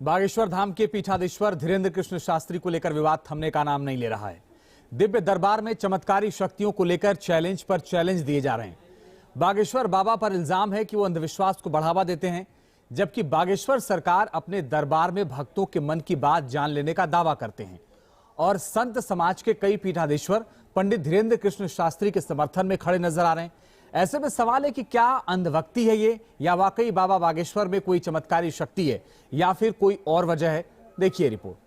बागेश्वर धाम के पीठाधीश्वर धीरेन्द्र कृष्ण शास्त्री को लेकर विवाद थमने का नाम नहीं ले रहा है। दिव्य दरबार में चमत्कारी शक्तियों को लेकर चैलेंज पर चैलेंज दिए जा रहे हैं। बागेश्वर बाबा पर इल्जाम है कि वो अंधविश्वास को बढ़ावा देते हैं, जबकि बागेश्वर सरकार अपने दरबार में भक्तों के मन की बात जान लेने का दावा करते हैं। और संत समाज के कई पीठाधीश्वर पंडित धीरेन्द्र कृष्ण शास्त्री के समर्थन में खड़े नजर आ रहे हैं। ऐसे में सवाल है कि क्या अंधभक्ति है ये, या वाकई बाबा बागेश्वर में कोई चमत्कारी शक्ति है, या फिर कोई और वजह है। देखिए रिपोर्ट।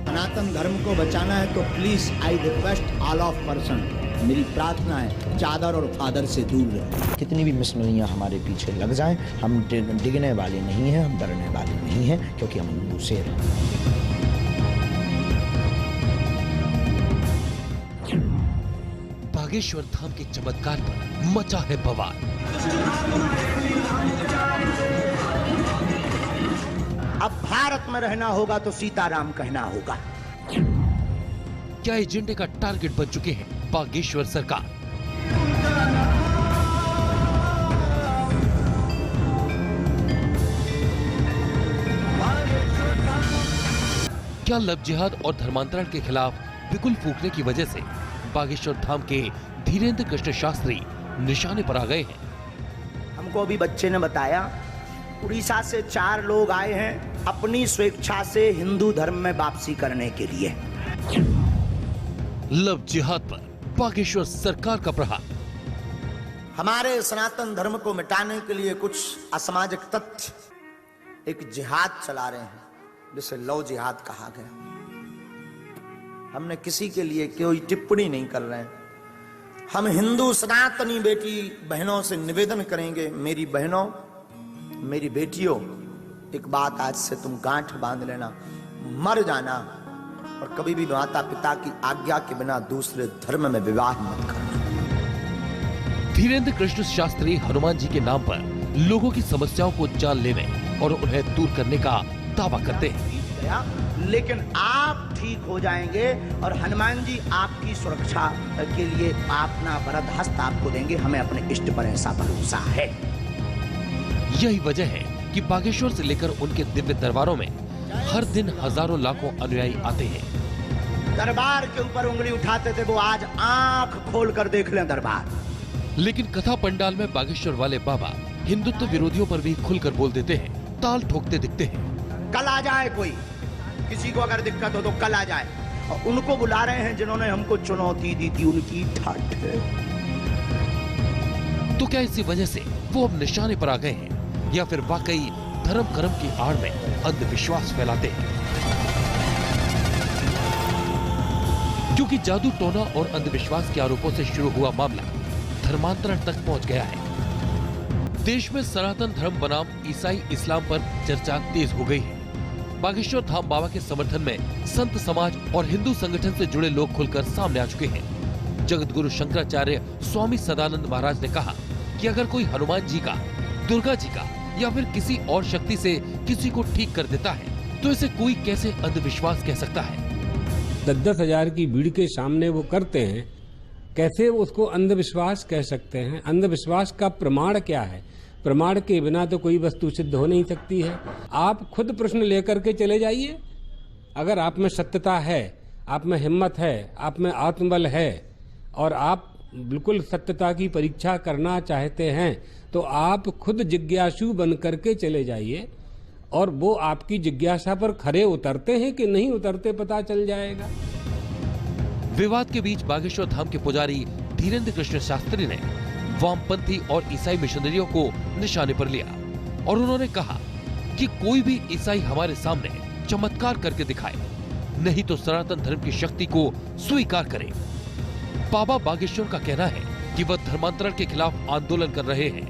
सनातन धर्म को बचाना है तो please I request all of person, मेरी प्रार्थना है चादर और फादर से दूर रहे। कितनी भी मिशनरियां हमारे पीछे लग जाएं, हम डिगने वाले नहीं हैं, हम डरने वाले नहीं हैं, क्योंकि हम हिंदू शेर हैं। बागेश्वर धाम के चमत्कार पर मचा है बवाल। अब भारत में रहना होगा तो सीताराम कहना होगा। क्या एजेंडे का टारगेट बन चुके हैं बागेश्वर सरकार? क्या लव जिहाद और धर्मांतरण के खिलाफ बिगुल फूंकने की वजह से बागेश्वर धाम के धीरेन्द्र कृष्ण शास्त्री निशाने पर आ गए हैं? हमको अभी बच्चे ने बताया, उड़ीसा से 4 लोग आए हैं अपनी स्वेच्छा से हिंदू धर्म में वापसी करने के लिए। लव जिहाद पर बागेश्वर सरकार का प्रहार। हमारे सनातन धर्म को मिटाने के लिए कुछ असामाजिक तत्व एक जिहाद चला रहे हैं, जिसे लव जिहाद कहा गया। हमने किसी के लिए कोई टिप्पणी नहीं कर रहे हैं। हम हिंदू सनातनी बेटी बहनों से निवेदन करेंगे, मेरी बहनों, मेरी बेटियों, एक बात आज से तुम गांठ बांध लेना, मर जाना और कभी भी माता पिता की आज्ञा के बिना दूसरे धर्म में विवाह मत करना। धीरेन्द्र कृष्ण शास्त्री हनुमान जी के नाम पर लोगों की समस्याओं को जान लेने और उन्हें दूर करने का दावा करते हैं। लेकिन आप ठीक हो जाएंगे और हनुमान जी आपकी सुरक्षा के लिए अपना वरद हस्त आपको देंगे। हमें अपने इष्ट पर ऐसा भरोसा है। यही वजह है कि बागेश्वर से लेकर उनके दिव्य दरबारों में हर दिन हजारों लाखों अनुयायी आते हैं। दरबार के ऊपर उंगली उठाते थे, वो आज आंख खोल कर देख लें दरबार। लेकिन कथा पंडाल में बागेश्वर वाले बाबा हिंदुत्व विरोधियों पर भी खुलकर बोल देते हैं, ताल ठोकते दिखते हैं। कल आ जाए कोई, किसी को अगर दिक्कत हो तो कल आ जाए। और उनको बुला रहे हैं जिन्होंने हमको चुनौती दी थी, उनकी ठाठ है। तो क्या इसी वजह से वो अब निशाने पर आ गए हैं, या फिर वाकई धर्म कर्म की आड़ में अंधविश्वास फैलाते हैं? क्योंकि जादू टोना और अंधविश्वास के आरोपों से शुरू हुआ मामला धर्मांतरण तक पहुंच गया है। देश में सनातन धर्म बनाम ईसाई इस्लाम पर चर्चा तेज हो गई है। बागेश्वर धाम बाबा के समर्थन में संत समाज और हिंदू संगठन से जुड़े लोग खुलकर सामने आ चुके हैं। जगत गुरु शंकराचार्य स्वामी सदानंद महाराज ने कहा कि अगर कोई हनुमान जी का, दुर्गा जी का या फिर किसी और शक्ति से किसी को ठीक कर देता है तो इसे कोई कैसे अंधविश्वास कह सकता है? 10-10 हजार की भीड़ के सामने वो करते हैं, कैसे उसको अंधविश्वास कह सकते हैं? अंधविश्वास का प्रमाण क्या है? प्रमाण के बिना तो कोई वस्तु सिद्ध हो नहीं सकती है। आप खुद प्रश्न लेकर के चले जाइए। अगर आप में सत्यता है, आप में हिम्मत है, आप में आत्मबल है और आप बिल्कुल सत्यता की परीक्षा करना चाहते हैं, तो आप खुद जिज्ञासु बन करके चले जाइए और वो आपकी जिज्ञासा पर खरे उतरते हैं कि नहीं उतरते पता चल जाएगा। विवाद के बीच बागेश्वर धाम के पुजारी धीरेन्द्र कृष्ण शास्त्री ने वामपंथी और ईसाई मिशनरियों को निशाने पर लिया और उन्होंने कहा कि कोई भी ईसाई हमारे सामने चमत्कार करके दिखाए, नहीं तो सनातन धर्म की शक्ति को स्वीकार करें। बाबा बागेश्वर का कहना है कि वह धर्मांतरण के खिलाफ आंदोलन कर रहे हैं,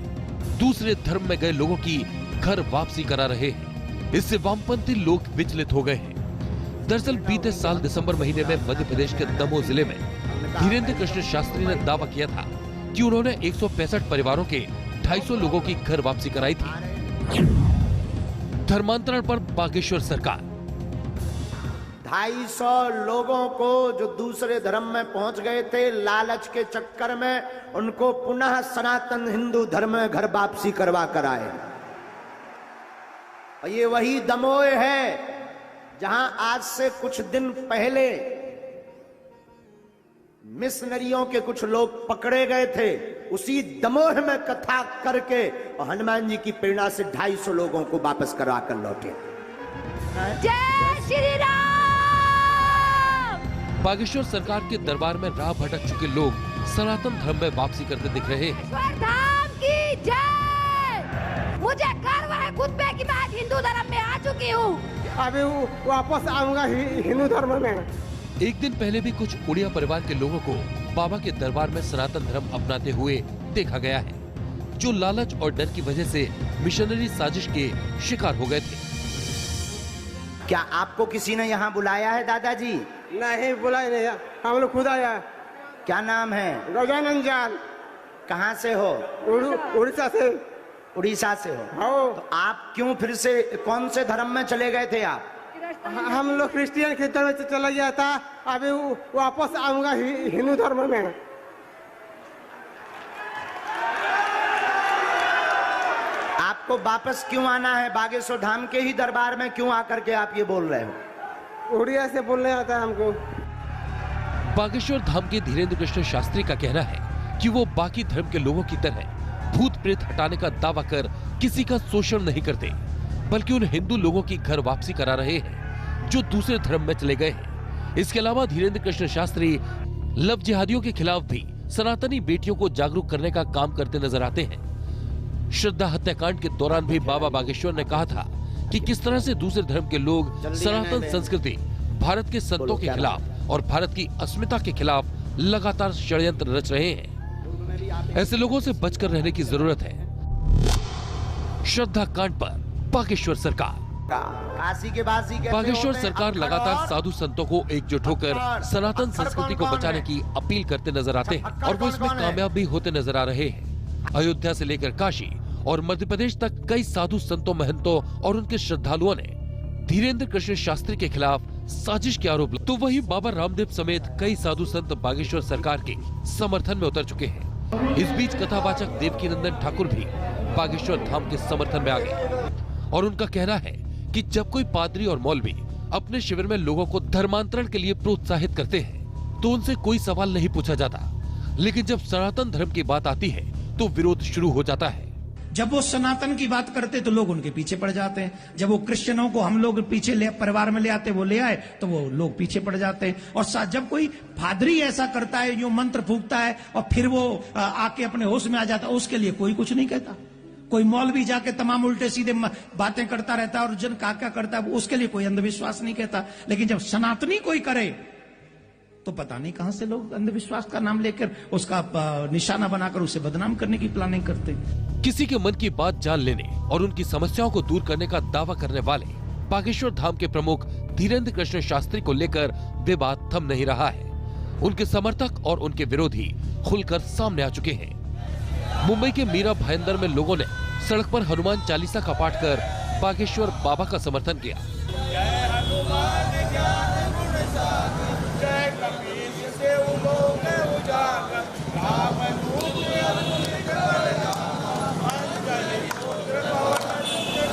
दूसरे धर्म में गए लोगों की घर वापसी करा रहे हैं। इससे वामपंथी लोग विचलित हो गए हैं। दरअसल बीते साल दिसंबर महीने में मध्य प्रदेश के दमोह जिले में धीरेन्द्र कृष्ण शास्त्री ने दावा किया था कि उन्होंने 165 परिवारों के 250 लोगों की घर वापसी कराई थी। धर्मांतरण पर बागेश्वर सरकार। 250 लोगों को जो दूसरे धर्म में पहुंच गए थे लालच के चक्कर में, उनको पुनः सनातन हिंदू धर्म में घर वापसी करवा कर आए। और ये वही दमोह है जहां आज से कुछ दिन पहले मिशनरियों के कुछ लोग पकड़े गए थे। उसी दमोह में कथा करके और हनुमान जी की प्रेरणा से 250 लोगों को वापस करा कर लौटे। जय श्री राम। बागेश्वर सरकार के दरबार में राह भटक चुके लोग सनातन धर्म में वापसी करते दिख रहे हैं। धाम की जय। मुझे गर्व है खुद पे कि मैं आज हिंदू धर्म में आ चुकी हूँ। अभी वापस आऊंगा हिंदू धर्म में। एक दिन पहले भी कुछ उड़िया परिवार के लोगों को बाबा के दरबार में सनातन धर्म अपनाते हुए देखा गया है, जो लालच और डर की वजह से मिशनरी साजिश के शिकार हो गए थे। क्या आपको किसी ने यहाँ बुलाया है दादाजी? नहीं बुलाए नहीं, हम लोग खुद आया। क्या नाम है? गजानन जान। कहाँ से हो? उड़ीसा से। उड़ीसा से हो? हाँ। तो आप क्यों फिर से कौन से धर्म में चले गए थे आप? हम लोग क्रिश्चियन के धर्म में चला गया था, अभी वापस आऊंगा हिंदू धर्म में। आपको वापस क्यों आना है? बागेश्वर धाम के ही दरबार में क्यों आकर के आप ये बोल रहे हो? उड़िया से बोलने आता है हमको। बागेश्वर धाम के धीरेन्द्र कृष्ण शास्त्री का कहना है कि वो बाकी धर्म के लोगों की तरह भूत प्रेत हटाने का दावा कर किसी का शोषण नहीं करते, बल्कि उन हिंदू लोगों की घर वापसी करा रहे हैं जो दूसरे धर्म में चले गए हैं। इसके अलावा धीरेन्द्र कृष्ण शास्त्री लव जिहादियों के खिलाफ भी सनातनी बेटियों को जागरूक करने का काम करते नजर आते हैं। श्रद्धा हत्याकांड के दौरान भी बाबा बागेश्वर ने कहा था कि किस तरह से दूसरे धर्म के लोग सनातन संस्कृति, भारत के संतों के खिलाफ और भारत की अस्मिता के खिलाफ लगातार षड्यंत्र रच रहे हैं। ऐसे लोगों से बचकर रहने की जरूरत है। श्रद्धा कांड पर बागेश्वर सरकार बागेश्वर सरकार लगातार साधु संतों को एकजुट होकर सनातन संस्कृति को बचाने की अपील करते नजर आते हैं और वो इसमें कामयाब भी होते नजर आ रहे हैं। अयोध्या से लेकर काशी और मध्य प्रदेश तक कई साधु संतों, महंतों और उनके श्रद्धालुओं ने धीरेन्द्र कृष्ण शास्त्री के खिलाफ साजिश के आरोप तो वही बाबा रामदेव समेत कई साधु संत बागेश्वर सरकार के समर्थन में उतर चुके हैं। इस बीच कथावाचक देवकीनंदन ठाकुर भी बागेश्वर धाम के समर्थन में आ गए और उनका कहना है कि जब कोई पादरी और मौलवी अपने शिविर में लोगों को धर्मांतरण के लिए प्रोत्साहित करते हैं तो उनसे कोई सवाल नहीं पूछा जाता, लेकिन जब सनातन धर्म की बात आती है तो विरोध शुरू हो जाता है। जब वो सनातन की बात करते तो लोग उनके पीछे पड़ जाते हैं। जब वो क्रिश्चियनों को हम लोग पीछे परिवार में ले आते, वो ले आए तो वो लोग पीछे पड़ जाते हैं। और साथ जब कोई पादरी ऐसा करता है, जो मंत्र फूंकता है और फिर वो आके अपने होश में आ जाता है, उसके लिए कोई कुछ नहीं कहता। कोई मौलवी जाके तमाम उल्टे सीधे बातें करता रहता है और जन क्या करता है, उसके लिए कोई अंधविश्वास नहीं कहता। लेकिन जब सनातनी कोई करे तो पता नहीं कहां से लोग अंधविश्वास का नाम लेकर उसका निशाना बनाकर उसे बदनाम करने की प्लानिंग करते हैं। किसी के मन की बात जान लेने और उनकी समस्याओं को दूर करने का दावा करने वाले बागेश्वर धाम के प्रमुख धीरेन्द्र कृष्ण शास्त्री को लेकर विवाद थम नहीं रहा है। उनके समर्थक और उनके विरोधी खुलकर सामने आ चुके हैं। मुंबई के मीरा भाईंदर में लोगों ने सड़क पर हनुमान चालीसा का पाठ कर बागेश्वर बाबा का समर्थन किया।